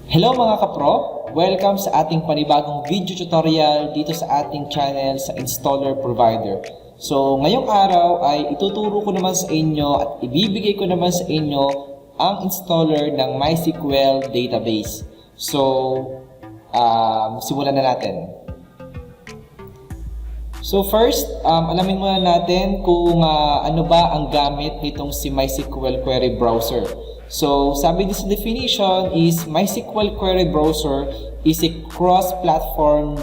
Hello mga kapro! Welcome sa ating panibagong video tutorial dito sa ating channel sa Installer Provider. So ngayong araw ay ituturo ko naman sa inyo at ibibigay ko naman sa inyo ang installer ng MySQL database. So simulan na natin. So first, alamin muna natin kung ano ba ang gamit nitong si MySQL Query Browser. So, sabi din sa definition is MySQL Query Browser is a cross-platform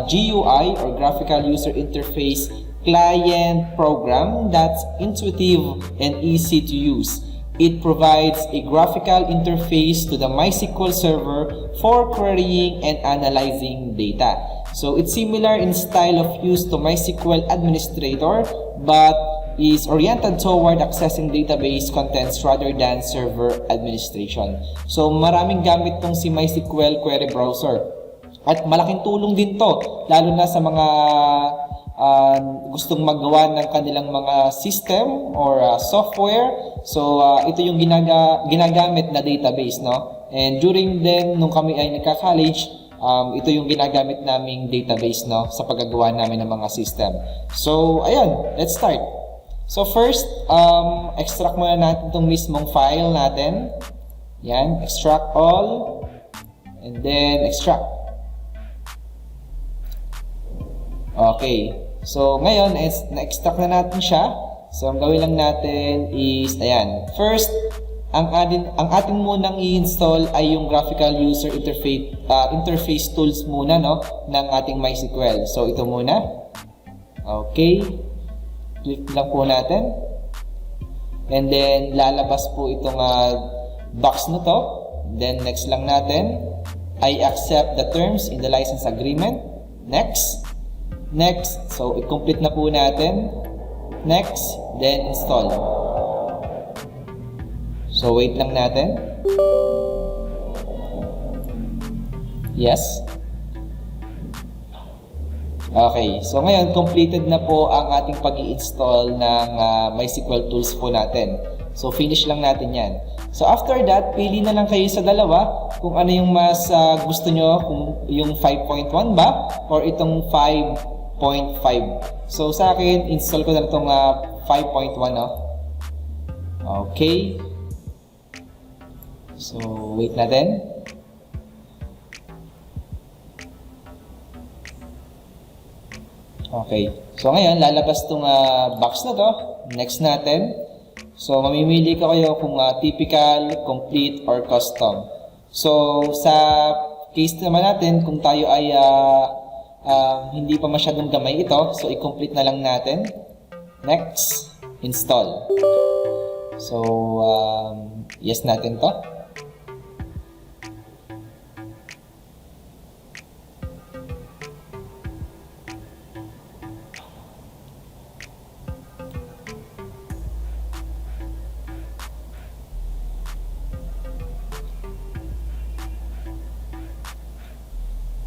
GUI or Graphical User Interface client program that's intuitive and easy to use. It provides a graphical interface to the MySQL server for querying and analyzing data. So, it's similar in style of use to MySQL Administrator but is oriented toward accessing database contents rather than server administration. So, maraming gamit tong si MySQL Query Browser. At malaking tulong din to, lalo na sa mga gustong magawa ng kanilang mga system or software. So, ito yung ginagamit na database, no? And during then, nung kami ay nagka-college, ito yung ginagamit naming database, no? Sa paggagawa namin ng mga system. So, ayan, let's start. So first, extract muna natin itong mismong file natin. Yan, extract all. And then extract. Okay. So ngayon, na-extract na natin siya. So ang gawin lang natin is, ayan. First, ang ating munang i-install ay yung Graphical User Interface Tools muna, no? Ng ating MySQL. So ito muna. Okay. Click lang po natin. And then, lalabas po itong box na to. Then, next lang natin. I accept the terms in the license agreement. Next. Next. So, i-complete na po natin. Next. Then, install. So, wait lang natin. Yes. Okay, so ngayon completed na po ang ating pag-i-install ng MySQL tools po natin. So finish lang natin yan. So after that, pili na lang kayo sa dalawa kung ano yung mas gusto nyo, kung yung 5.1 ba or itong 5.5. So sa akin, install ko na itong 5.1. No? Okay. So wait natin. Okay. So ngayon, lalabas itong box na to. Next natin. So mamimili ka kayo kung typical, complete, or custom. So sa case naman natin, kung tayo ay hindi pa masyadong gamay ito, so i-complete na lang natin. Next. Install. So yes natin to.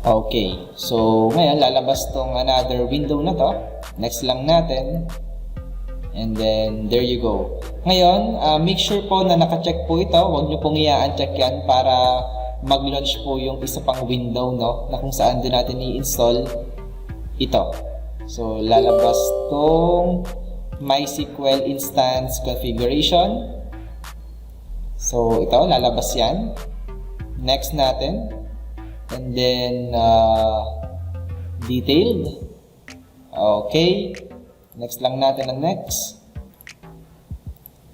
Okay, so ngayon lalabas tong another window na to. Next lang natin. And then, there you go. Ngayon, make sure po na naka-check po ito. Huwag nyo pong i-uncheck yan para mag-launch po yung isa pang window, no? Na kung saan din natin i-install ito. So, lalabas tong MySQL Instance Configuration. So, ito, lalabas yan. Next natin. And then, detailed. Okay. Next lang natin ang next.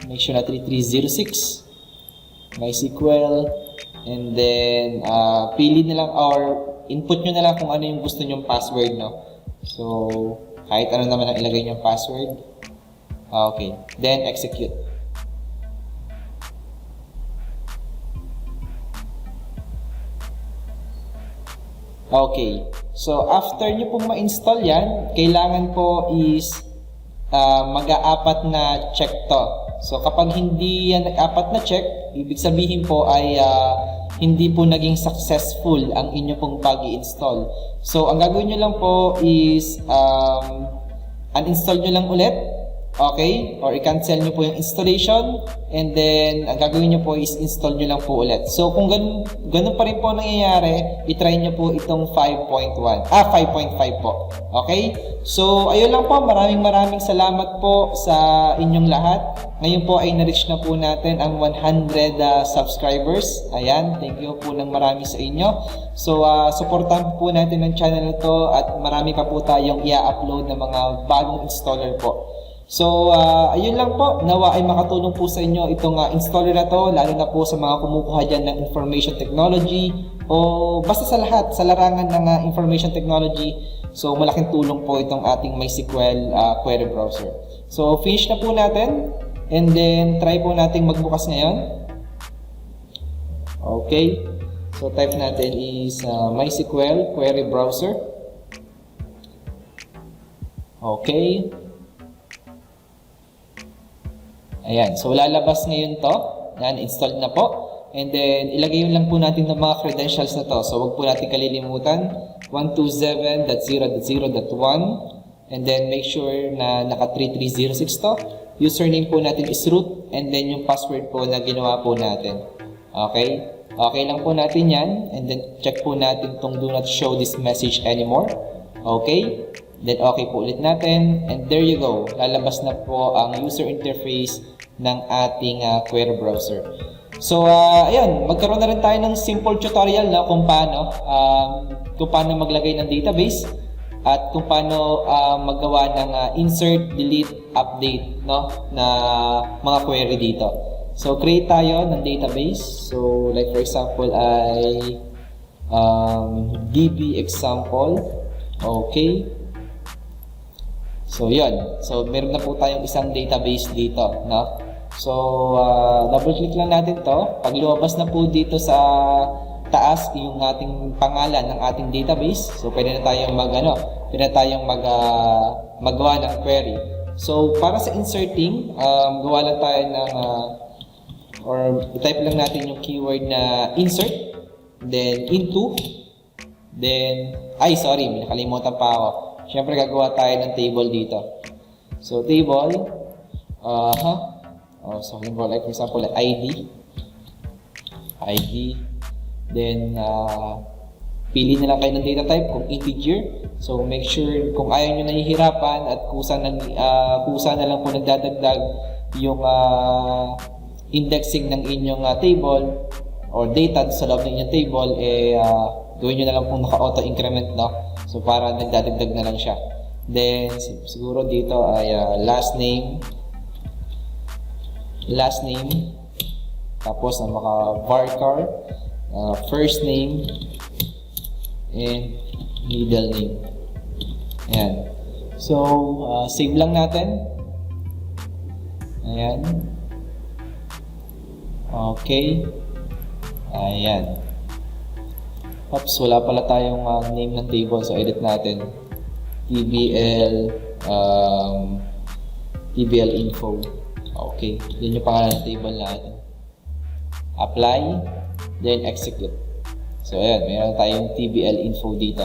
Make sure na 3306. MySQL. And then, pili na lang or input nyo na lang kung ano yung gusto nyong password, no? So, kahit ano naman ang ilagay nyong password. Okay. Then, execute. Okay. So, after nyo pong ma-install yan, kailangan po is mag-aapat na check to. So, kapag hindi yan nag-apat na check, ibig sabihin po ay hindi po naging successful ang inyo pong pag-i-install. So, ang gagawin nyo lang po is uninstall nyo lang ulit. Okay? Or i-cancel nyo po yung installation, and then ang gagawin nyo po is install nyo lang po ulit. So kung ganun pa rin po nangyayari, i-try nyo po itong 5.5 po. Okay? So ayun lang po, maraming salamat po sa inyong lahat. Ngayon po ay na-reach na po natin ang 100 subscribers. Ayan, thank you po ng marami sa inyo. So supportahan po natin ang channel na to, at marami pa po tayong i-upload na mga bagong installer po. So, ayun lang po. Nawa ay makatulong po sa inyo itong installer na to, lalo na po sa mga kumukuha dyan ng information technology o basta sa lahat, sa larangan ng information technology. So, malaking tulong po itong ating MySQL query browser. So, finish na po natin, and then try po nating magbukas ngayon. Okay. So, type natin is MySQL query browser. Okay. Ayan, so lalabas ngayon to. Ayan, installed na po. And then, ilagay yun lang po natin ng mga credentials na to. So, wag po natin kalilimutan. 127.0.0.1. And then, make sure na naka 3306 to. Username po natin is root. And then, yung password po na ginawa po natin. Okay? Okay lang po natin yan. And then, check po natin tong do not show this message anymore. Okay? Then, okay po ulit natin. And there you go. Lalabas na po ang user interface ng ating query browser. So, ayun, magkaroon na rin tayo ng simple tutorial na kung paano maglagay ng database at kung paano maggawa ng insert, delete, update, no, na mga query dito. So, create tayo ng database. So, like for example ay db example. Okay. So, yun. So, meron na po tayong isang database dito, no? So, double-click lang natin to. Pag lumabas na po dito sa taas yung ating pangalan ng ating database, so pwede na tayong magawa ng query. So, para sa inserting, gawa lang tayo ng or i-type lang natin yung keyword na insert, then into, then sorry, may nakalimutan pa ako. Siyempre, gagawa tayo ng table dito. So, table, so, like for example, ID, then, pili na lang kayo ng data type kung integer. So, make sure kung ayaw nyo nahihirapan at kusa na lang po nagdadagdag yung indexing ng inyong table or data sa loob ng inyong table, gawin nyo na lang pong naka-auto increment, no? So, para nagdadagdag na lang siya. Then, siguro dito ay last name, tapos ang mga varchar, first name, and middle name. Ayan. So, save lang natin. Ayan. Okay. Ayan. Oops, wala pala tayong name ng table. So, edit natin. TBL info. Okay. Yan yung pangalan ng table natin. Apply. Then, execute. So, ayan. Mayroon tayong TBL info dito.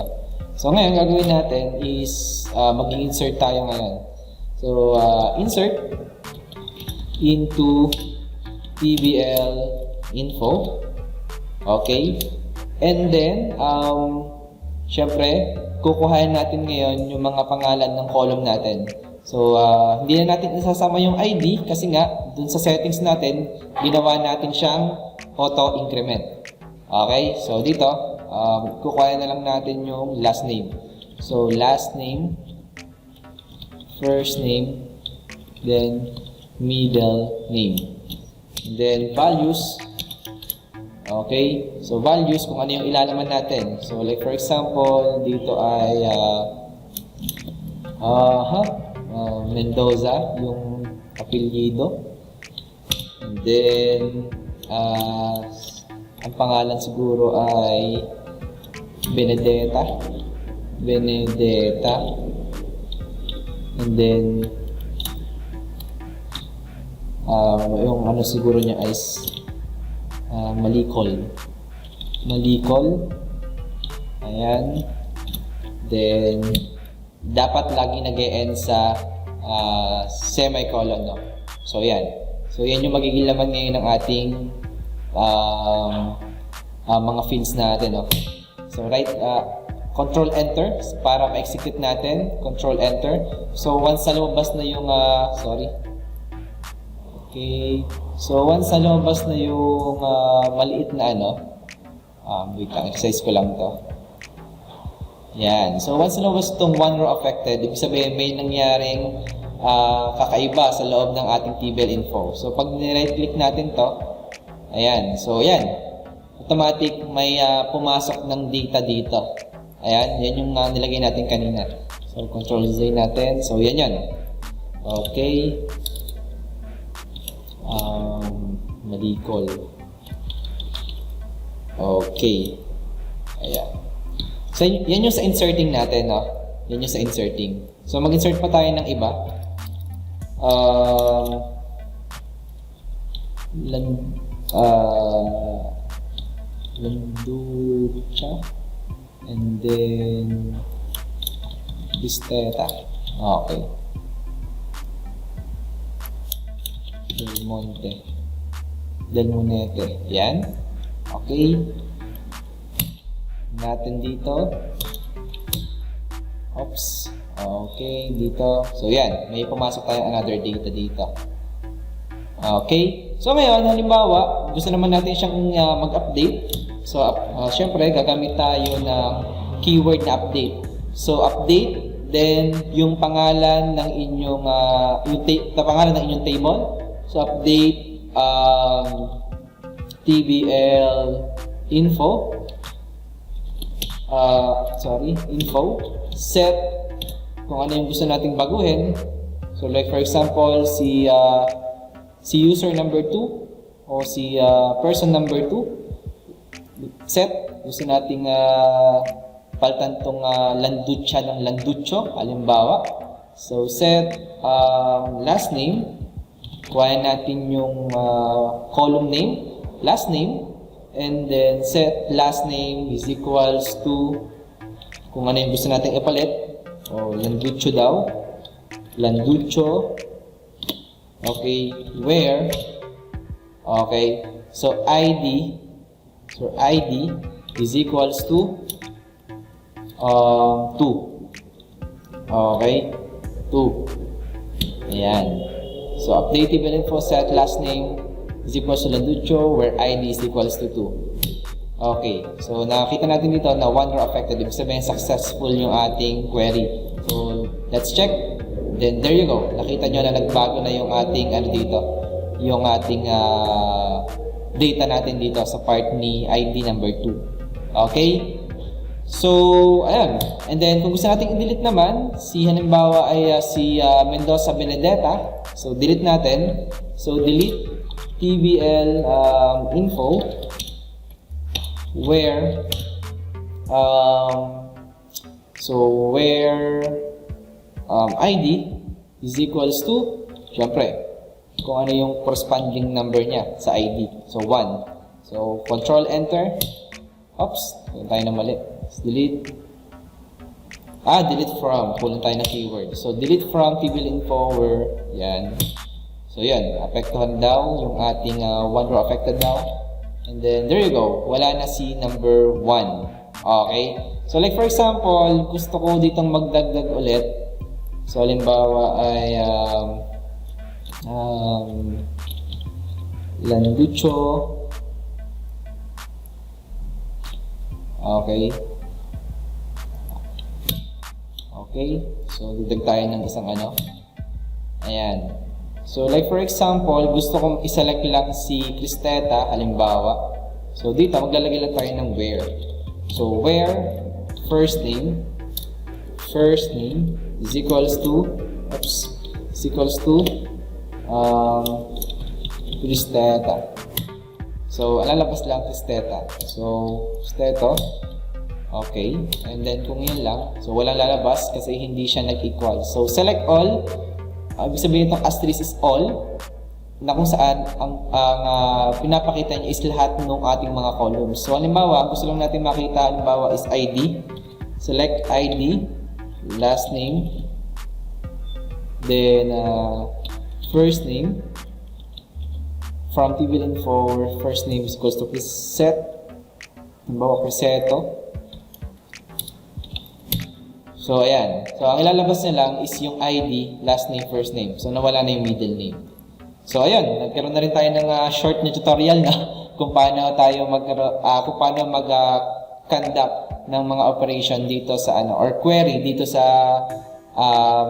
So, ngayon, gagawin natin is mag-insert tayo ngayon. So, insert into TBL info. Okay. And then, syempre, kukuhain natin ngayon yung mga pangalan ng column natin. So, hindi na natin isasama yung ID kasi nga, dun sa settings natin, ginawa natin siyang auto-increment. Okay? So, dito, kukuhain na lang natin yung last name. So, last name, first name, then middle name. And then, values. Okay, so values kung ano yung ilalaman natin. So like for example, dito ay Mendoza yung apelyido. And then ang pangalan siguro ay Benedetta. And then yung ano siguro niya is Malikol. Ayan. Then, dapat lagi nag-e-end sa semicolon, no? So, yan. So, yan yung magiging laman ngayon ng ating mga fields natin, no? So, Control Enter para ma-execute natin. Control Enter. So, once sa lumabas na yung, Okay. So, once na lumabas na yung maliit na wait lang, exercise ko lang to. Yan. So, once na lumabas itong one row affected, ibig sabihin may nangyaring kakaiba sa loob ng ating TBL info. So, pag ni-right click natin to, ayan. So, yan. Automatic may pumasok ng data dito. Ayan. Yan yung nilagay natin kanina. So, control Z natin. So, yan yan. Okay. Malicol. Okay. Ayan. So, yan yung sa inserting natin, no? Yan yung sa inserting. So, mag-insert pa tayo ng iba. Landucha. And then, Bisteta. Okay. Del Monte. Yan. Okay. Natin dito. Oops. Okay. Dito. So, yan. May pumasok tayong another data dito. Okay. So, ngayon, halimbawa, gusto naman natin siyang mag-update. So, syempre, gagamit tayo ng keyword na update. So, update. Then, yung pangalan ng inyong pangalan ng inyong table. So, update TBL info. Info. Set kung ano yung gusto nating baguhin. So, like for example, si user number 2 o si person number 2. Set. Gusto nating palitan tong Landucha ng Landucho, halimbawa. So, set last name. Kuhain natin yung column name, last name, and then set last name is equals to kung ano yung gusto natin ipalit. O, Landucho daw. Landucho. Okay, where? Okay, so ID. So, ID is equals to 2. Okay, 2. Ayan. So, update TBL info set last name is equals to Landucho where ID is equals to 2. Okay. So, nakita natin dito na one row affected. Ibig sabihin, successful yung ating query. So, let's check. Then, there you go. Nakita nyo na nagbago na yung ating dito. Yung ating data natin dito sa part ni ID number 2. Okay? So, ayan. And then, kung gusto natin i-delete naman, halimbawa ay si Mendoza Benedetta. So, delete natin. So, delete TBL info where ID is equals to, syempre, kung ano yung corresponding number niya sa ID. So, 1. So, control enter. Oops, yun tayo na mali. Delete. Delete from. Kulang tayo na keyword. So, delete from TBL info where, yan. So, yan. Apektuhan daw yung ating one row affected daw. And then, there you go. Wala na si number 1. Okay? So, like for example, gusto ko ditong magdagdag ulit. So, halimbawa ay Landucho. Okay. Okay. So, dagdag tayo ng isang Ayan. So, like for example, gusto kong iselect lang si Cristeta, halimbawa. So, dito, maglalagay lang tayo ng where. So, where first name is equals to, Cristeta. So, lalabas lang Cristeta. So, Cristeta. Okay. And then, kung yun lang, so walang lalabas kasi hindi siya nag-equal. So, select all. Ibig sabihin itong asterisk is all na kung saan ang pinapakita niya is lahat ng ating mga columns. So, halimbawa, gusto lang natin makita, halimbawa is ID. Select ID, last name then first name from tblinfo, where first name is equals to set, halimbawa Criseto. So, ayan. So, ang ilalabas niya lang is yung ID, last name, first name. So, nawala na yung middle name. So, ayan. Nagkaroon na rin tayo ng short na tutorial na kung paano tayo mag-conduct ng mga operation dito sa or query dito sa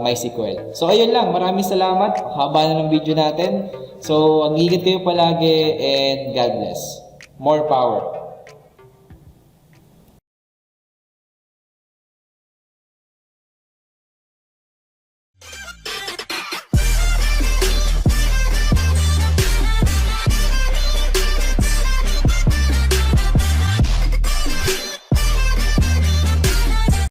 MySQL. So, ayun lang. Maraming salamat. Haba na ng video natin. So, ang ingat kayo palagi and God bless. More power.